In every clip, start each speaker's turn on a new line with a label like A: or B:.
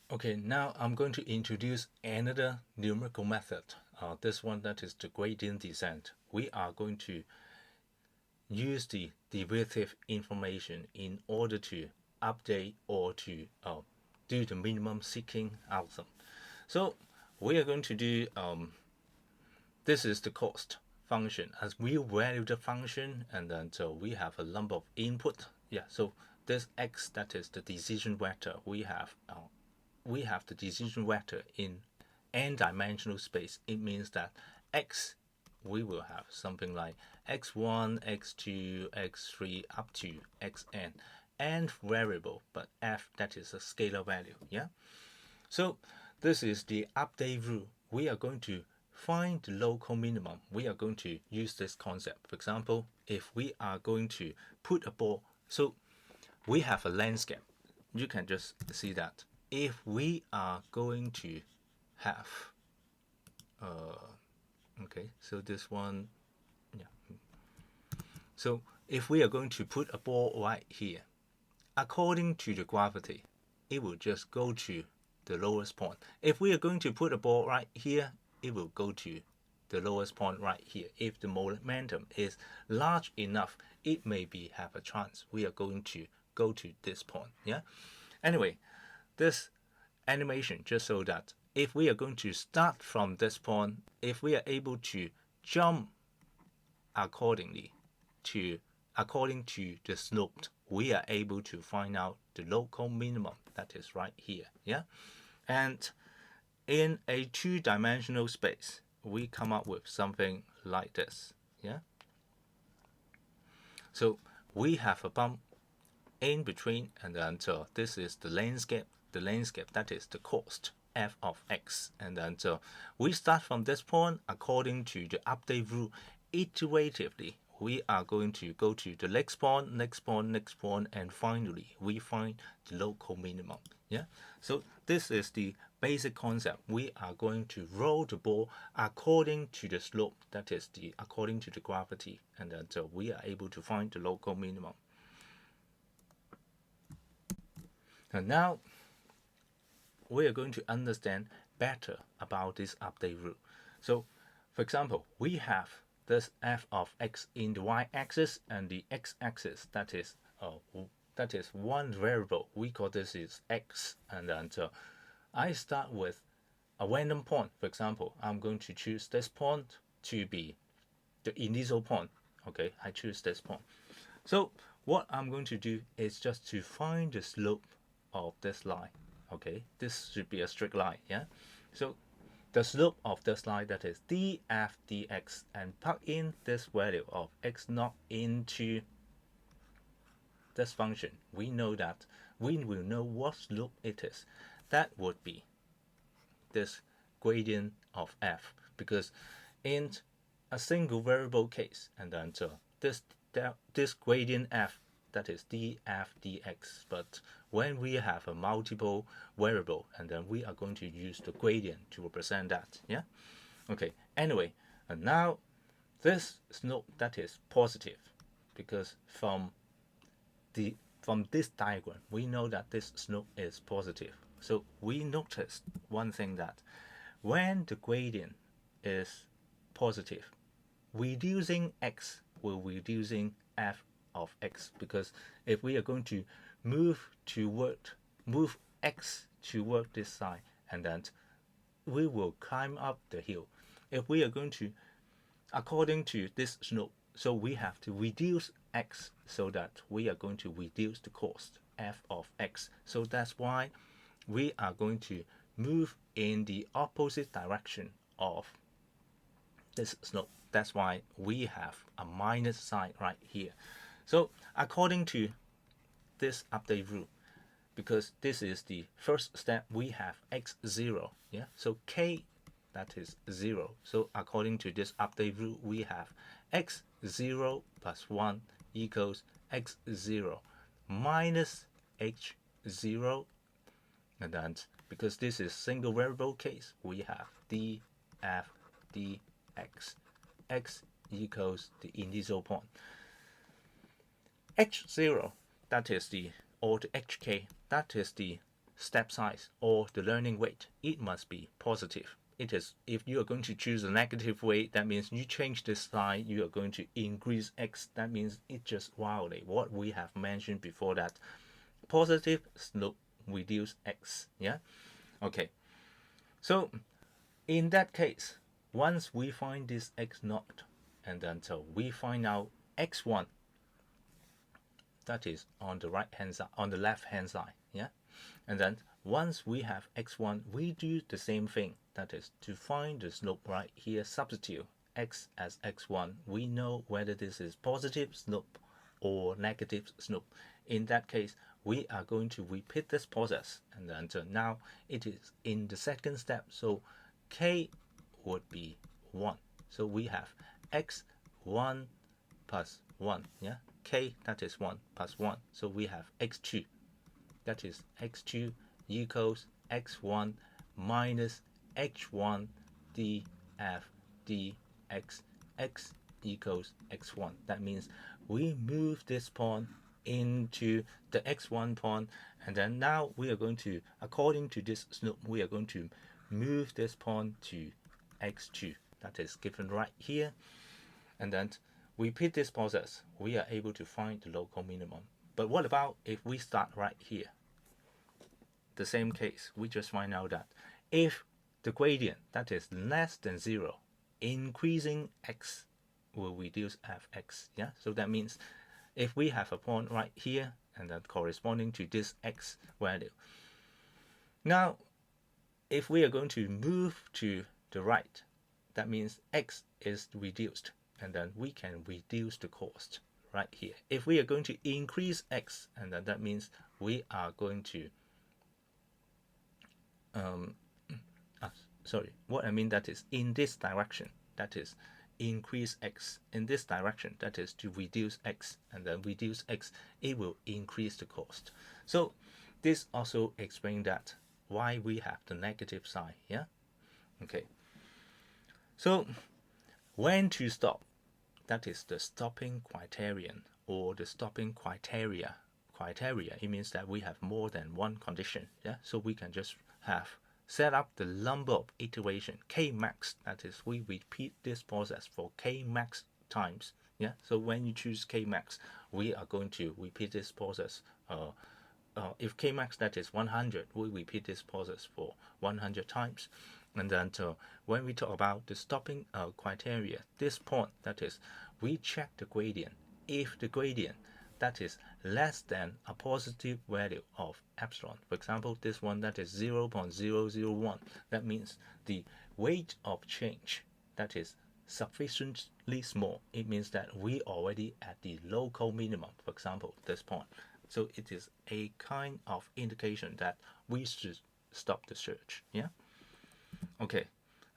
A: Okay, now I'm going to introduce another numerical method. This one, that is the gradient descent. We are going to use the derivative information in order to update or to do the minimum seeking algorithm. So we are going to do this is the cost function as we value the function, and then so we have a number of input. Yeah, so this x, that is the decision vector. We have the decision vector in n-dimensional space. It means that x, we will have something like x1, x2, x3 up to xn, and variable, but f, that is a scalar value. Yeah, so this is the update rule. We are going to find the local minimum. We are going to use this concept. For example, if we are going to put a ball, so we have a landscape. You can just see that. If we are going to have, okay, so this one, yeah. So if we are going to put a ball right here, according to the gravity, it will just go to the lowest point. If we are going to put a ball right here, it will go to the lowest point right here. If the momentum is large enough, it may be have a chance we are going to go to this point. Yeah. Anyway, this animation just so that if we are going to start from this point, if we are able to jump accordingly to according to the slope, we are able to find out the local minimum, that is right here. Yeah, and in a two-dimensional space, we come up with something like this. Yeah, so we have a bump in between, and then so this is the landscape. The landscape, that is the cost f of x, and then so we start from this point according to the update rule. Iteratively, we are going to go to the next point, next point, next point, and finally we find the local minimum. Yeah, so this is the basic concept. We are going to roll the ball according to the slope, that is the according to the gravity, and then so we are able to find the local minimum. And now we are going to understand better about this update rule. So, for example, we have this f of x in the y-axis and the x-axis. That is one variable. We call this is x, and then so I start with a random point. For example, I'm going to choose this point to be the initial point. Okay, I choose this point. So what I'm going to do is just to find the slope of this line. Okay, this should be a straight line. Yeah, so the slope of this line, that is df dx, and plug in this value of x naught into this function. We know that we will know what slope it is. That would be this gradient of f, because in a single variable case, and then so this gradient f, that is df dx. But when we have a multiple variable, and then we are going to use the gradient to represent that. Yeah, okay, anyway, and now this slope, that is positive, because from this diagram we know that this slope is positive. So we noticed one thing, that when the gradient is positive, reducing x will reducing f of x, because if we are going to move x toward this side, and then we will climb up the hill. If we are going to according to this slope, so we have to reduce x, so that we are going to reduce the cost f of x. So that's why we are going to move in the opposite direction of this slope. That's why we have a minus sign right here. So according to this update rule, because this is the first step, we have x0. Yeah, so k, that is 0. So according to this update rule, we have x0 plus 1 equals x0 minus h0, and then because this is single variable case, we have df dx. X equals the initial point. H0, that is the, or the hk, that is the step size or the learning weight, it must be positive. It is, if you are going to choose a negative weight, that means you change this sign, you are going to increase x. That means it just violate what we have mentioned before, that positive slope reduce x. Yeah. Okay. So in that case, once we find this x naught, and then so we find out x1, that is on the right hand side, on the left hand side. Yeah. And then once we have x1, we do the same thing. That is to find the slope right here, substitute x as x1. We know whether this is positive slope or negative slope. In that case, we are going to repeat this process. And then so now it is in the second step. So k would be 1. So we have x1 plus 1. Yeah, k, that is 1 plus 1. So we have x2. That is x2 equals x1 minus h1 df dx, x equals x1. That means we move this point into the x1 point, and then now we are going to, according to this slope, we are going to move this point to x2. That is given right here. And then repeat this process, we are able to find the local minimum. But what about if we start right here? The same case, we just find out that if the gradient, that is less than 0, increasing x will reduce fx. Yeah, so that means if we have a point right here and then corresponding to this x value, now if we are going to move to the right, that means x is reduced, and then we can reduce the cost right here. If we are going to increase x, and then that means we are going to what I mean, that is in this direction, that is increase x. In this direction, that is to reduce x, and then reduce x, it will increase the cost. So this also explains that why we have the negative sign. Yeah. Okay. So when to stop, that is the stopping criterion or the stopping criteria. It means that we have more than one condition. Yeah. So we can just have set up the number of iteration k max. That is, we repeat this process for k max times. Yeah. So when you choose k max, we are going to repeat this process. If k max, that is 100, we repeat this process for 100 times. And then when we talk about the stopping criteria, this point, that is, we check the gradient. If the gradient, that is less than a positive value of epsilon, for example, this one, that is 0.001, that means the rate of change, that is sufficiently small. It means that we already at the local minimum, for example, this point. So it is a kind of indication that we should stop the search. Yeah. Okay.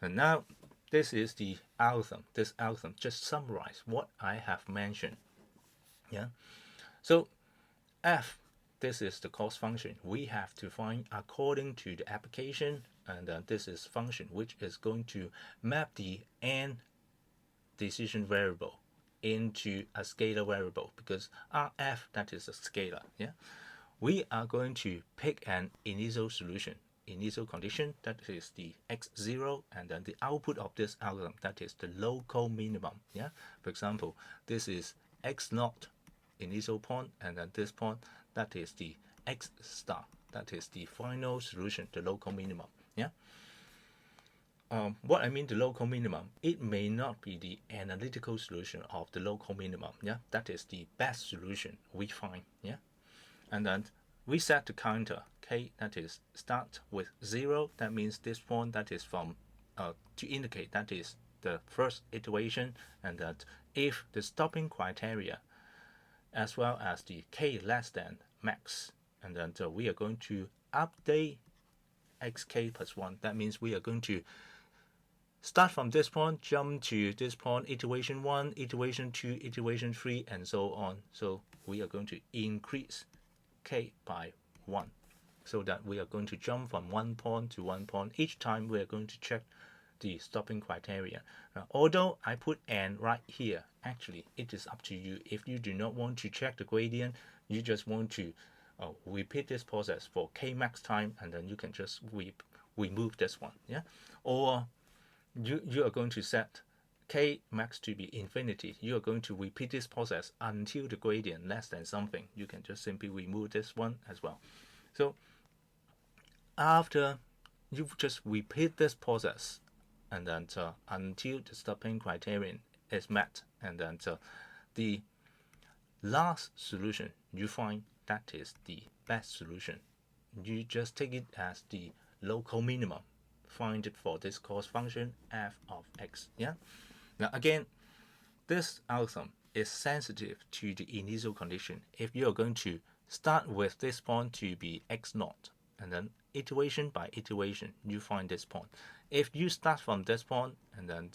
A: And now this is the algorithm. This algorithm just summarize what I have mentioned. Yeah. So f, this is the cost function we have to find according to the application, and this is function which is going to map the n decision variable into a scalar variable, because Rf, that is a scalar. Yeah, we are going to pick an initial solution, initial condition, that is the x0, and then the output of this algorithm, that is the local minimum. Yeah, for example, this is x naught initial point, and then this point, that is the x star, that is the final solution, the local minimum. Yeah. What I mean the local minimum, it may not be the analytical solution of the local minimum. Yeah, that is the best solution we find. Yeah, and then we set the counter k, that is start with 0. That means this point, that is from to indicate that is the first iteration, and that if the stopping criteria as well as the k less than max, and then so we are going to update xk plus 1. That means we are going to start from this point, jump to this point, iteration 1, iteration 2, iteration 3, and so on. So we are going to increase k by 1, so that we are going to jump from one point to one point. Each time we are going to check the stopping criteria. Although I put n right here, actually it is up to you. If you do not want to check the gradient, you just want to repeat this process for k max time, and then you can just remove this one. Yeah, or you are going to set k max to be infinity. You are going to repeat this process until the gradient less than something. You can just simply remove this one as well. So after you just repeat this process, and then until the stopping criterion is met, and then the last solution you find that is the best solution, you just take it as the local minimum. Find it for this cost function f of x. Yeah. Now again, this algorithm is sensitive to the initial condition. If you are going to start with this point to be x naught, and then iteration by iteration you find this point. If you start from this point, and then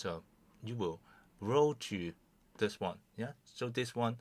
A: you will roll to this one. Yeah. So this one,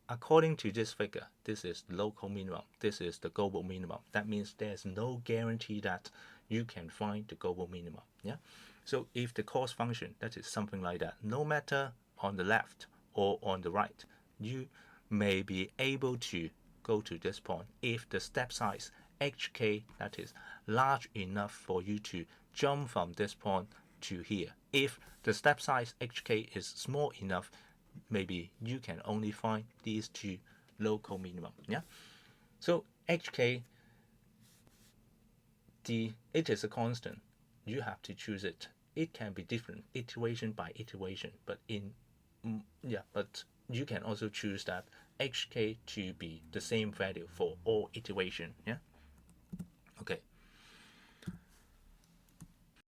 A: according to this figure, this is local minimum, this is the global minimum. That means there's no guarantee that you can find the global minimum. Yeah. So if the cost function, that is something like that, no matter on the left or on the right, you may be able to go to this point if the step size hk, that is large enough for you to jump from this point to here. If the step size hk is small enough, maybe you can only find these two local minimum. Yeah. So hk, it is a constant. You have to choose it. It can be different iteration by iteration, but but you can also choose that hk to be the same value for all iteration. Yeah.